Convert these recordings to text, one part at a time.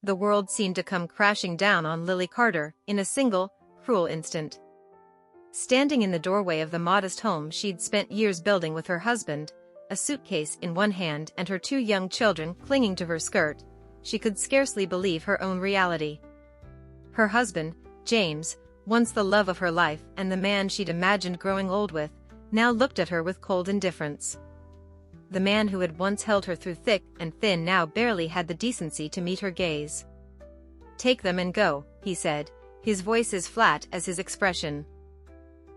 The world seemed to come crashing down on Lily Carter in a single, cruel instant. Standing in the doorway of the modest home she'd spent years building with her husband, a suitcase in one hand and her 2 young children clinging to her skirt, she could scarcely believe her own reality. Her husband, James, once the love of her life and the man she'd imagined growing old with, now looked at her with cold indifference. The man who had once held her through thick and thin now barely had the decency to meet her gaze. "Take them and go," he said, his voice as flat as his expression.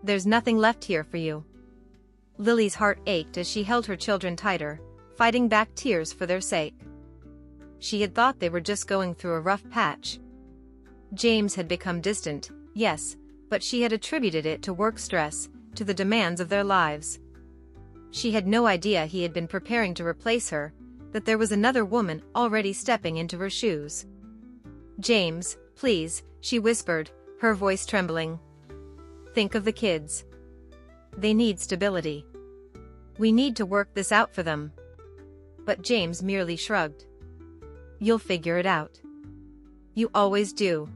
"There's nothing left here for you." Lily's heart ached as she held her children tighter, fighting back tears for their sake. She had thought they were just going through a rough patch. James had become distant, yes, but she had attributed it to work stress, to the demands of their lives. She had no idea he had been preparing to replace her, that there was another woman already stepping into her shoes. "James, please," she whispered, her voice trembling. "Think of the kids. They need stability. We need to work this out for them." But James merely shrugged. "You'll figure it out. You always do."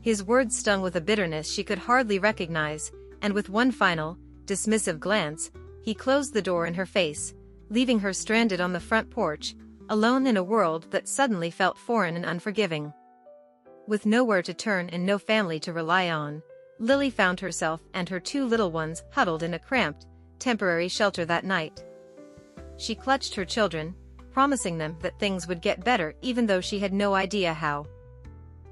His words stung with a bitterness she could hardly recognize, and with one final, dismissive glance, he closed the door in her face, leaving her stranded on the front porch, alone in a world that suddenly felt foreign and unforgiving. With nowhere to turn and no family to rely on, Lily found herself and her 2 little ones huddled in a cramped, temporary shelter that night. She clutched her children, promising them that things would get better even though she had no idea how.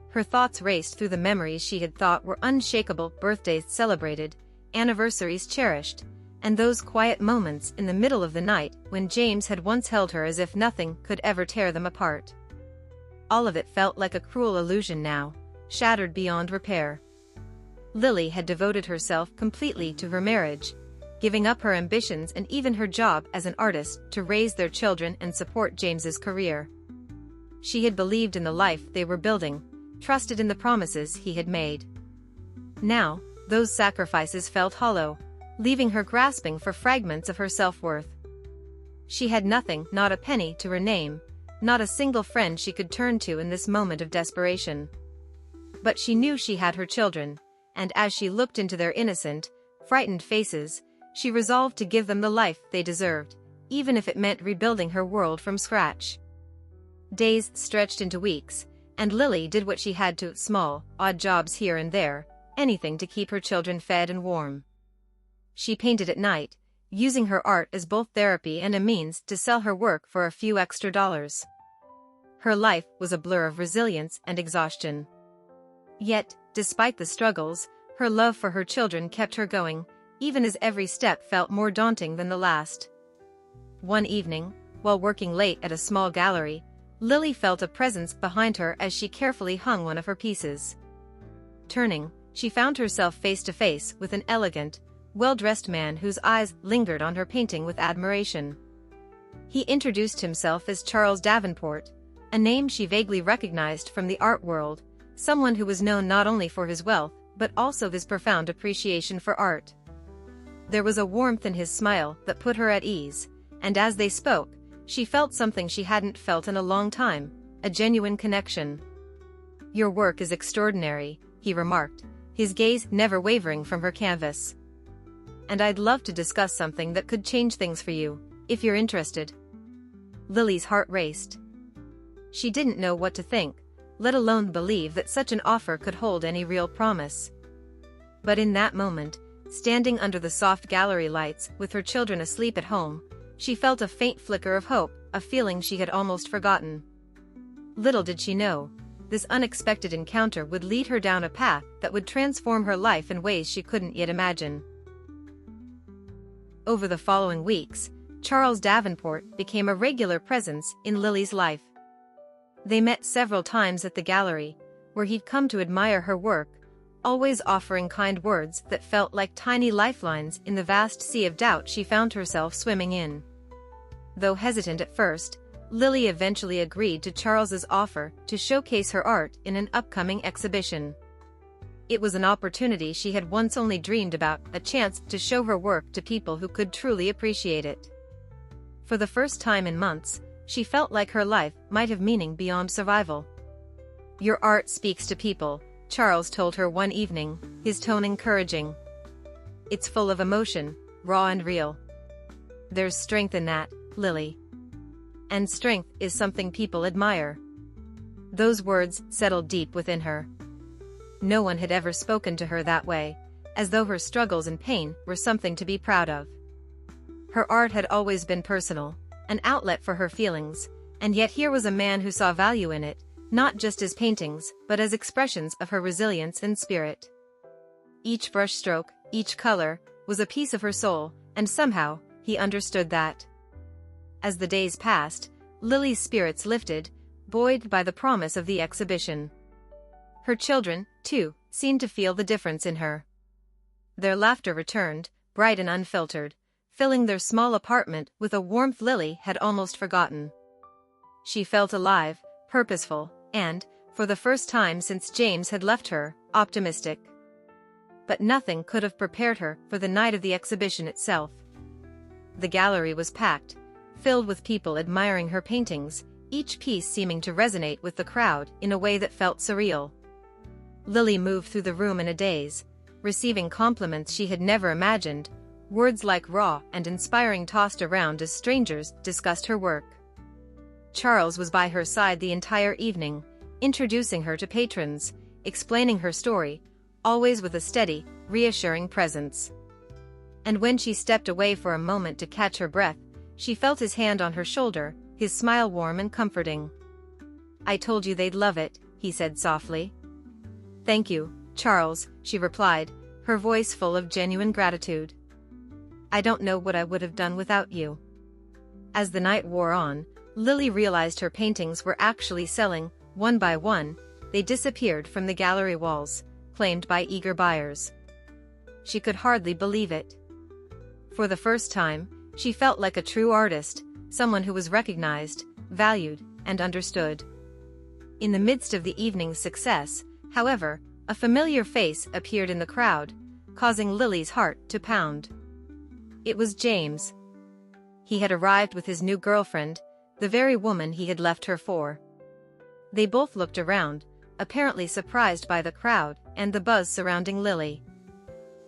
Her thoughts raced through the memories she had thought were unshakable: birthdays celebrated, anniversaries cherished, and those quiet moments in the middle of the night when James had once held her as if nothing could ever tear them apart. All of it felt like a cruel illusion now, shattered beyond repair. Lily had devoted herself completely to her marriage, giving up her ambitions and even her job as an artist to raise their children and support James's career. She had believed in the life they were building, trusted in the promises he had made. Now, those sacrifices felt hollow, leaving her grasping for fragments of her self-worth. She had nothing, not a penny to her name, not a single friend she could turn to in this moment of desperation. But she knew she had her children, and as she looked into their innocent, frightened faces, she resolved to give them the life they deserved, even if it meant rebuilding her world from scratch. Days stretched into weeks, and Lily did what she had to: small, odd jobs here and there, anything to keep her children fed and warm. She painted at night, using her art as both therapy and a means to sell her work for a few extra dollars. Her life was a blur of resilience and exhaustion. Yet, despite the struggles, her love for her children kept her going, even as every step felt more daunting than the last. One evening, while working late at a small gallery, Lily felt a presence behind her as she carefully hung one of her pieces. Turning, she found herself face to face with an elegant, well-dressed man whose eyes lingered on her painting with admiration. He introduced himself as Charles Davenport, a name she vaguely recognized from the art world, someone who was known not only for his wealth but also his profound appreciation for art. There was a warmth in his smile that put her at ease, and as they spoke, she felt something she hadn't felt in a long time, a genuine connection. "Your work is extraordinary," he remarked, his gaze never wavering from her canvas. "And I'd love to discuss something that could change things for you, if you're interested." Lily's heart raced. She didn't know what to think, let alone believe that such an offer could hold any real promise. But in that moment, standing under the soft gallery lights with her children asleep at home, she felt a faint flicker of hope, a feeling she had almost forgotten. Little did she know, this unexpected encounter would lead her down a path that would transform her life in ways she couldn't yet imagine. Over the following weeks, Charles Davenport became a regular presence in Lily's life. They met several times at the gallery, where he'd come to admire her work, always offering kind words that felt like tiny lifelines in the vast sea of doubt she found herself swimming in. Though hesitant at first, Lily eventually agreed to Charles's offer to showcase her art in an upcoming exhibition. It was an opportunity she had once only dreamed about, a chance to show her work to people who could truly appreciate it. For the first time in months, she felt like her life might have meaning beyond survival. "Your art speaks to people," Charles told her one evening, his tone encouraging. "It's full of emotion, raw and real. There's strength in that, Lily. And strength is something people admire." Those words settled deep within her. No one had ever spoken to her that way, as though her struggles and pain were something to be proud of. Her art had always been personal, an outlet for her feelings, and yet here was a man who saw value in it, not just as paintings, but as expressions of her resilience and spirit. Each brushstroke, each color, was a piece of her soul, and somehow, he understood that. As the days passed, Lily's spirits lifted, buoyed by the promise of the exhibition. Her children, too, seemed to feel the difference in her. Their laughter returned, bright and unfiltered, filling their small apartment with a warmth Lily had almost forgotten. She felt alive, purposeful, and, for the first time since James had left her, optimistic. But nothing could have prepared her for the night of the exhibition itself. The gallery was packed, filled with people admiring her paintings, each piece seeming to resonate with the crowd in a way that felt surreal. Lily moved through the room in a daze, receiving compliments she had never imagined, words like raw and inspiring tossed around as strangers discussed her work. Charles was by her side the entire evening, introducing her to patrons, explaining her story, always with a steady, reassuring presence. And when she stepped away for a moment to catch her breath, she felt his hand on her shoulder, his smile warm and comforting. "I told you they'd love it," he said softly. "Thank you, Charles," she replied, her voice full of genuine gratitude. "I don't know what I would have done without you." As the night wore on, Lily realized her paintings were actually selling. One by one, they disappeared from the gallery walls, claimed by eager buyers. She could hardly believe it. For the first time, she felt like a true artist, someone who was recognized, valued, and understood. In the midst of the evening's success, however, a familiar face appeared in the crowd, causing Lily's heart to pound. It was James. He had arrived with his new girlfriend, the very woman he had left her for. They both looked around, apparently surprised by the crowd and the buzz surrounding Lily.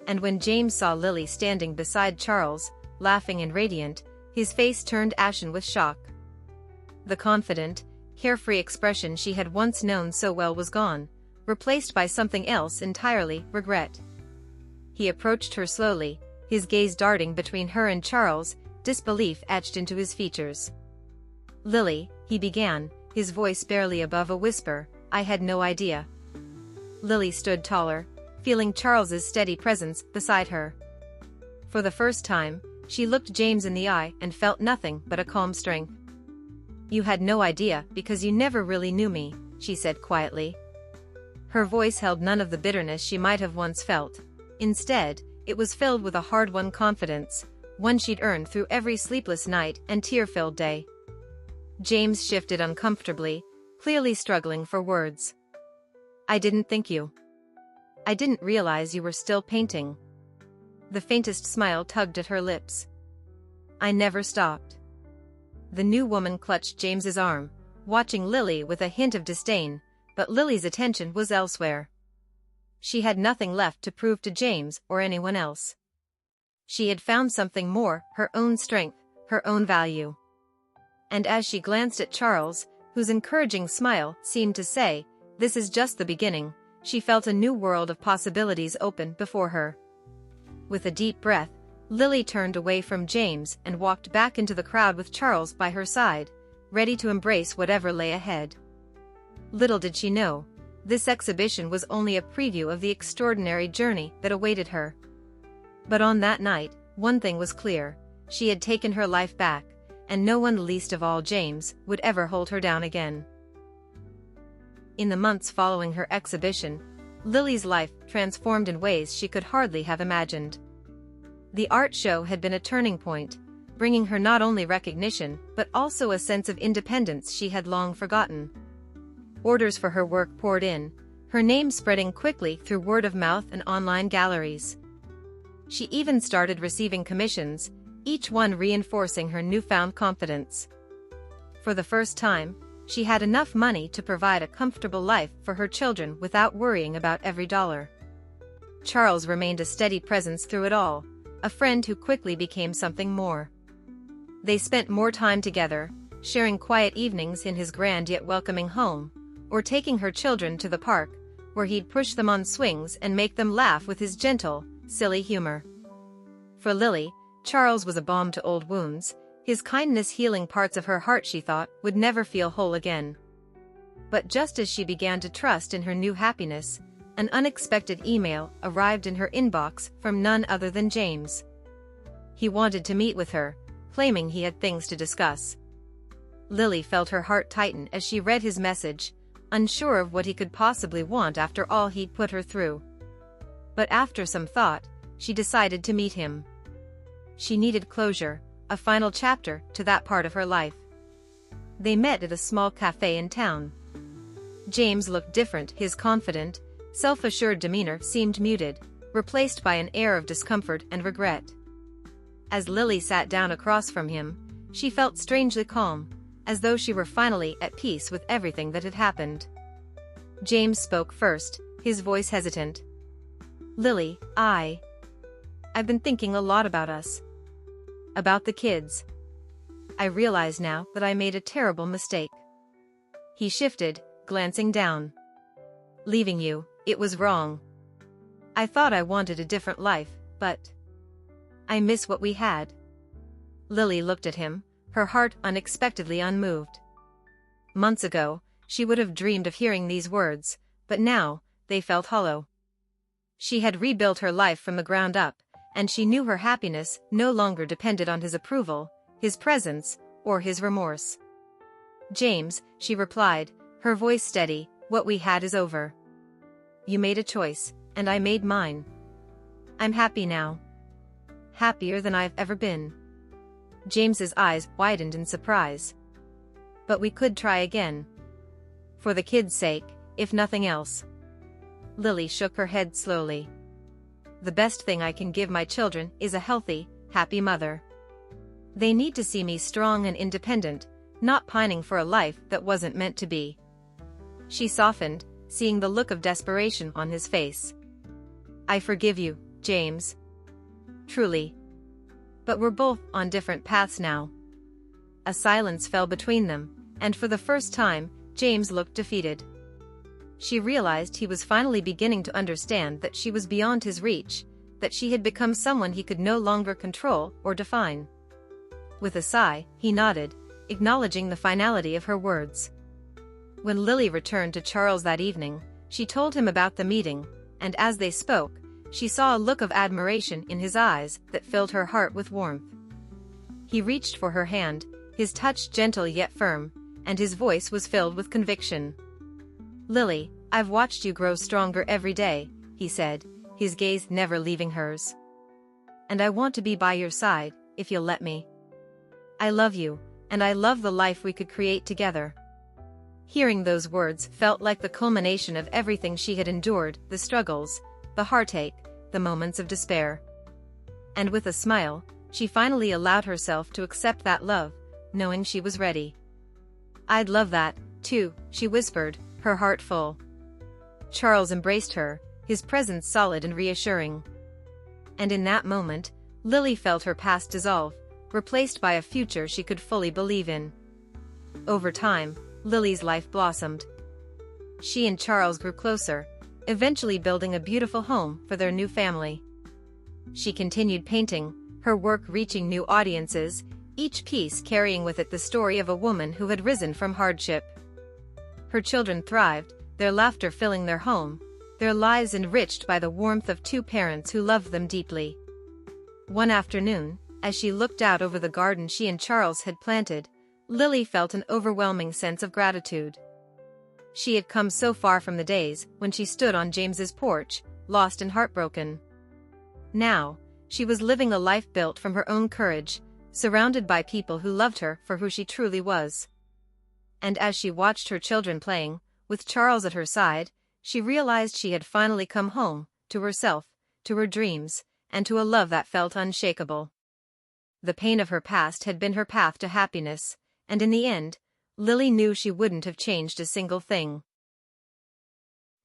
And when James saw Lily standing beside Charles, laughing and radiant, his face turned ashen with shock. The confident, carefree expression she had once known so well was gone, replaced by something else entirely: regret. He approached her slowly, his gaze darting between her and Charles, disbelief etched into his features. "Lily," he began, his voice barely above a whisper, "I had no idea." Lily stood taller, feeling Charles's steady presence beside her. For the first time, she looked James in the eye and felt nothing but a calm strength. "You had no idea because you never really knew me," she said quietly. Her voice held none of the bitterness she might have once felt. Instead, it was filled with a hard-won confidence, one she'd earned through every sleepless night and tear-filled day. James shifted uncomfortably, clearly struggling for words. "I didn't think you. I didn't realize you were still painting." The faintest smile tugged at her lips. "I never stopped." The new woman clutched James's arm, watching Lily with a hint of disdain, but Lily's attention was elsewhere. She had nothing left to prove to James or anyone else. She had found something more, her own strength, her own value. And as she glanced at Charles, whose encouraging smile seemed to say, "This is just the beginning," she felt a new world of possibilities open before her. With a deep breath, Lily turned away from James and walked back into the crowd with Charles by her side, ready to embrace whatever lay ahead. Little did she know, this exhibition was only a preview of the extraordinary journey that awaited her. But on that night, one thing was clear: she had taken her life back, and no one, least of all James, would ever hold her down again. In the months following her exhibition, Lily's life transformed in ways she could hardly have imagined. The art show had been a turning point, bringing her not only recognition but also a sense of independence she had long forgotten. Orders for her work poured in, her name spreading quickly through word of mouth and online galleries. She even started receiving commissions, each one reinforcing her newfound confidence. For the first time, she had enough money to provide a comfortable life for her children without worrying about every dollar. Charles remained a steady presence through it all, a friend who quickly became something more. They spent more time together, sharing quiet evenings in his grand yet welcoming home, or taking her children to the park, where he'd push them on swings and make them laugh with his gentle, silly humor. For Lily, Charles was a balm to old wounds, his kindness healing parts of her heart she thought would never feel whole again. But just as she began to trust in her new happiness, an unexpected email arrived in her inbox from none other than James. He wanted to meet with her, claiming he had things to discuss. Lily felt her heart tighten as she read his message, unsure of what he could possibly want after all he'd put her through. But after some thought, she decided to meet him. She needed closure, a final chapter to that part of her life. They met at a small cafe in town. James looked different, his confident, self-assured demeanor seemed muted, replaced by an air of discomfort and regret. As Lily sat down across from him, she felt strangely calm, as though she were finally at peace with everything that had happened. James spoke first, his voice hesitant. "Lily, I've been thinking a lot about us. About the kids. I realize now that I made a terrible mistake." He shifted, glancing down. "Leaving you, it was wrong. I thought I wanted a different life, but I miss what we had." Lily looked at him, her heart unexpectedly unmoved. Months ago, she would have dreamed of hearing these words, but now, they felt hollow. She had rebuilt her life from the ground up, and she knew her happiness no longer depended on his approval, his presence, or his remorse. "James," she replied, her voice steady, "what we had is over. You made a choice, and I made mine. I'm happy now. Happier than I've ever been." James's eyes widened in surprise. "But we could try again. For the kids' sake, if nothing else." Lily shook her head slowly. "The best thing I can give my children is a healthy, happy mother. They need to see me strong and independent, not pining for a life that wasn't meant to be." She softened, seeing the look of desperation on his face. "I forgive you, James. Truly. But we're both on different paths now." A silence fell between them, and for the first time, James looked defeated. She realized he was finally beginning to understand that she was beyond his reach, that she had become someone he could no longer control or define. With a sigh, he nodded, acknowledging the finality of her words. When Lily returned to Charles that evening, she told him about the meeting, and as they spoke, she saw a look of admiration in his eyes that filled her heart with warmth. He reached for her hand, his touch gentle yet firm, and his voice was filled with conviction. "Lily, I've watched you grow stronger every day," he said, his gaze never leaving hers. "And I want to be by your side, if you'll let me. I love you, and I love the life we could create together." Hearing those words felt like the culmination of everything she had endured, the struggles, the heartache, the moments of despair. And with a smile, she finally allowed herself to accept that love, knowing she was ready. "I'd love that, too," she whispered, her heart full. Charles embraced her, his presence solid and reassuring. And in that moment, Lily felt her past dissolve, replaced by a future she could fully believe in. Over time, Lily's life blossomed. She and Charles grew closer, eventually building a beautiful home for their new family. She continued painting, her work reaching new audiences, each piece carrying with it the story of a woman who had risen from hardship. Her children thrived, their laughter filling their home, their lives enriched by the warmth of two parents who loved them deeply. One afternoon, as she looked out over the garden she and Charles had planted, Lily felt an overwhelming sense of gratitude. She had come so far from the days when she stood on James's porch, lost and heartbroken. Now, she was living a life built from her own courage, surrounded by people who loved her for who she truly was. And as she watched her children playing, with Charles at her side, she realized she had finally come home, to herself, to her dreams, and to a love that felt unshakable. The pain of her past had been her path to happiness, and in the end, Lily knew she wouldn't have changed a single thing.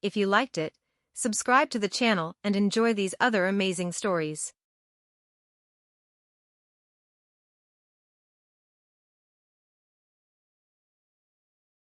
If you liked it, subscribe to the channel and enjoy these other amazing stories.